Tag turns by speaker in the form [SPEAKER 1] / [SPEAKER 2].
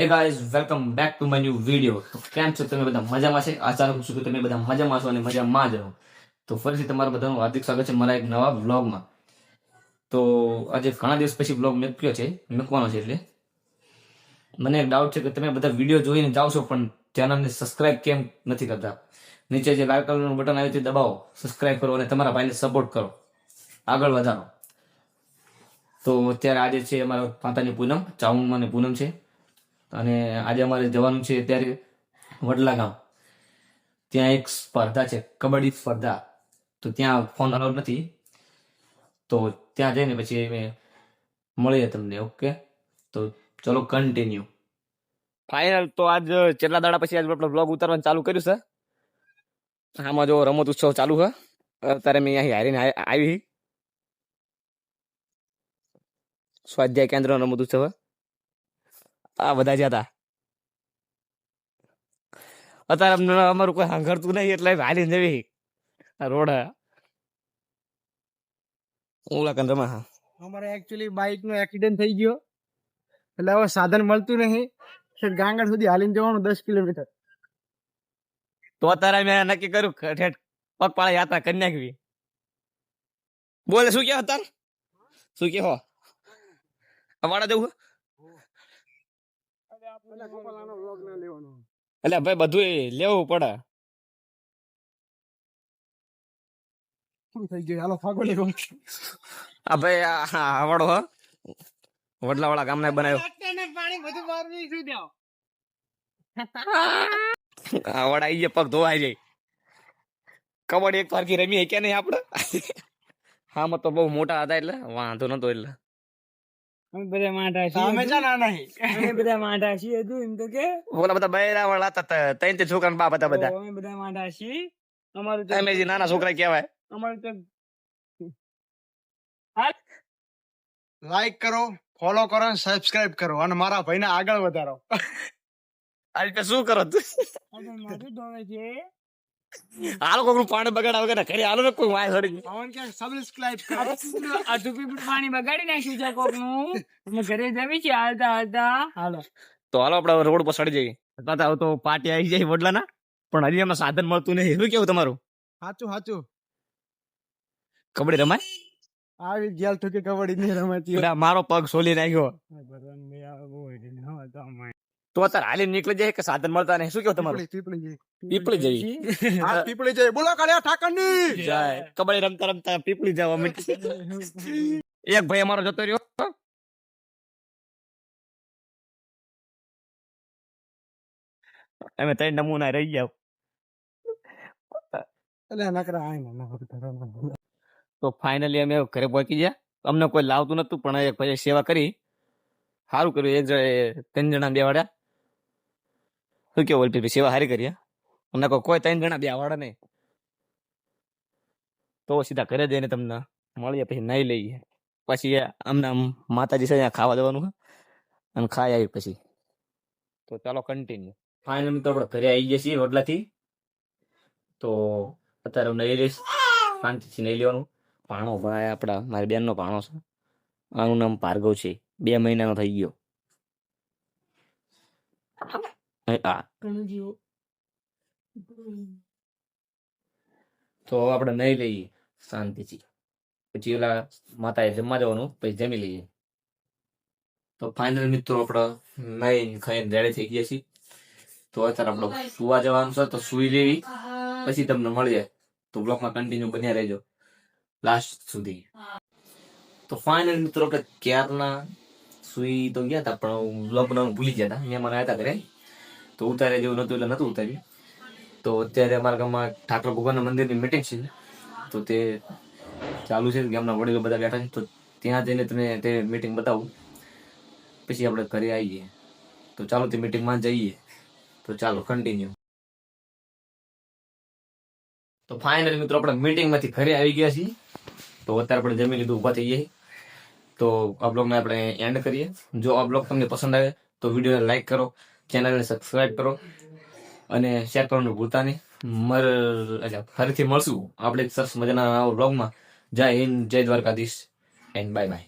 [SPEAKER 1] Hey guys welcome back to my new video. તો કેમ છો તમે બધા? મજામાં છે? આશા રાખું છું કે તમે બધા મજામાં છો અને મજામાં જ રહો. તો ફરીથી તમારા બધાનું હાર્દિક સ્વાગત છે મારા એક નવા વ્લોગમાં. તો આજે ઘણા દિવસ પછી વ્લોગ મૂકવાનો છે એટલે મને એક ડાઉટ છે કે તમે બધા વિડીયો જોઈને જાઓ છો પણ ચેનલને સબસ્ક્રાઇબ કેમ નથી કરતા? નીચે જે લાલ કલરનું બટન આવ્યું છે દબાવો, સબસ્ક્રાઇબ કરો અને તમારા ભાઈને સપોર્ટ કરો, આગળ વધારો. તો અત્યારે આજે છે અમારા માતાની પૂનમ, ચાઉમાની પૂનમ છે અને આજે અમારે જવાનું છે અત્યારે વડલા ગામ. ત્યાં એક સ્પર્ધા છે, કબડ્ડી સ્પર્ધા. તો ત્યાં ફોન અલાઉડ નથી, તો ત્યાં જઈને પછી અમે મળીએ તમને. ઓકે, તો ચલો કન્ટિન્યુ. ફાઇનલ તો આજ કેટલા દાડા પછી આજ આપણે બ્લોગ ઉતારવાનું ચાલુ કર્યું છે. આમાં જો રમત ઉત્સવ ચાલુ છે. અત્યારે મેં અહીં હારીને આવી સ્વાધ્યાય કેન્દ્ર રમત ઉત્સવ. આ બધા જ હતા. અત્યારે અમારું કોઈ સાંભળતું નહીં એટલે હાલીને જવી રોડ ઓલા રમા.
[SPEAKER 2] અમારે એકચ્યુઅલી બાઇક નો એક્સિડન્ટ થઈ ગયો એટલે હવે સાધન મળતું નહીં. ગાંગડ સુધી હાલીને જવાનું 10 કિલોમીટર.
[SPEAKER 1] તો અત્યારે મેં નક્કી કર્યું ઠેઠ પગપાળા યાત્રા કરી નાખવી. બોલે શું કહો અત્યારે? શું કહો? અમારા જવું એટલે ભાઈ બધું લેવું પડે.
[SPEAKER 2] શું થઈ ગયું? હાલો ફાગો લેવો.
[SPEAKER 1] આ ભાઈ આવડો હ વડલા વાળા ગામના બનાવ્યો.
[SPEAKER 2] પાણી બધું મારવી શું દેવ
[SPEAKER 1] આવડ આવી જાય, પગ ધોવાઈ જાય. કબડ્ડી એક પારકી રમી કે નહીં આપડે? હા મત તો બહુ મોટા હતા એટલે વાંધો નતો. એટલે
[SPEAKER 2] અમે બધા માટા છીએ. અમે જાના નહીં. અમે બધા માટા છીએ. તું એમ તો કે
[SPEAKER 1] ઓલા બધા બૈરા વાળા હતા, ત્રણ છોકરા બાપ હતા બધા.
[SPEAKER 2] અમે બધા માટા છીએ. અમારું તો
[SPEAKER 1] અમે જે નાના છોકરા કહેવાય.
[SPEAKER 2] અમારું તો લાઈક કરો, ફોલો કરો, સબસ્ક્રાઇબ કરો અને મારા ભાઈને આગળ વધારો.
[SPEAKER 1] આ રીતે શું કરો તું? હાલો કોકનું પાણી બગાડા વગર ઘરે હાલો ને કોઈ વાય હરી.
[SPEAKER 2] સબસ્ક્રાઇબ કરો. આ ટુપી પાણી બગાડી નાખ્યું છે કોકનું. અમે ઘરે જમી છે હાલતા હાલતા. હાલો
[SPEAKER 1] તો હાલો આપણે રોડ પર ચડી જઈએ. તો પાર્ટી આવી જાય વડલાના, પણ હજી એમાં સાધન મળતું નહીં. શું કેવું તમારું?
[SPEAKER 2] સાચું
[SPEAKER 1] કબડ્ડી રમાય?
[SPEAKER 2] આવી ગેલ તો કે કબડ્ડી નહીં રમાતી.
[SPEAKER 1] મારો પગ સોલી નાખ્યો. તો અત્યારે હાલી નીકળી જાય કે સાધન મળતા નહીં? શું કેવું તમારું? પીપળી જઈ.
[SPEAKER 2] પીપળી જઈ. બોલો કાળિયા ઠાકરની
[SPEAKER 1] જય. કબડ્ડી રમતા રમતા પીપળી જવા મીઠી. એક ભાઈ અમારો જતો રહ્યો. અમે ત્રણ નમૂના રહી ગયા. તો ફાઇનલી અમે ઘરે પહોંચી ગયા. અમને કોઈ લાવતું નતું પણ એક ભાઈ સેવા કરી, સારું કર્યું. એક ત્રણ જણા બે વાળા. શું કેવું ઓલપી સેવા સારી કરી? અમને કોઈ ત્રણ જણા બે વાળા નહીં. તો સીધા ઘરે જઈને તમને મળીએ, પછી નહીં લઈએ. પછી અમને માતાજી છે ખાવા જવાનું અને ખાઈ આવી પછી. તો ચાલો કન્ટિન્યુ. ફાઇનલી તો આપણે ઘરે આવી ગયા છીએ વડલાથી. તો અત્યારે નહીં લઈશ, શાંતિથી નહીં લેવાનું. ભાણો ભાઈ આપણા મારી બેનનો ભાણો છે. આનું નામ ભાર્ગવ છે. 2 મહિનાનો થઈ ગયો. તો આપણે નહીં લઈએ શાંતિથી. પછી ઓલા માતાએ જમવા જવાનું, પછી જમી લઈએ. તો ફાઇનલ મિત્રો આપણે નહીં ખાઈને રેડી થઈ ગયા છીએ. તો અત્યારે આપણે સુવા જવાનું છે, તો સુઈ લેવી પછી તમને મળીએ. તો બ્લોગમાં કન્ટિન્યુ બન્યા રહેજો લાસ્ટ સુધી. તો ફાઇનલ મિત્રો આપણે ક્યારના સુઈ તો ગયા હતા, પણ બ્લોગ બનાવવાનું ભૂલી ગયા હતા. મહેમાન આવ્યા હતા ઘરે, તો ઉતારે જેવું નતું એટલે નતું ઉતાર્યું. તો અત્યારે અમારા ગામમાં ઠાકર ભગવાનના મંદિરની મીટિંગ છે, તો તે ચાલુ છે. ગામના વડીલો બધા બેઠા છે, તો ત્યાં જઈને તમે તે મીટિંગ બતાવું, પછી આપણે ઘરે આવીએ. તો ચાલો તે મીટિંગમાં જઈએ. તો ચાલો કન્ટિન્યુ. તો ફાઇનલ મિત્રો આપણે મીટિંગમાંથી ઘરે આવી ગયા છીએ. તો અત્યારે આપણે જમી લીધું, ઊભા થઈ જઈએ. તો આ બ્લોગને આપણે એન્ડ કરીએ. જો આ બ્લોગ તમને પસંદ આવે તો વિડીયોને લાઈક કરો, ચેનલને સબસ્ક્રાઈબ કરો અને શેર કરવાનું ભૂલતા નહીં. ફરીથી મળશું આપણે સરસ મજાના બ્લોગમાં. જય હિન્દ, જય દ્વારકાધીશ એન્ડ બાય બાય.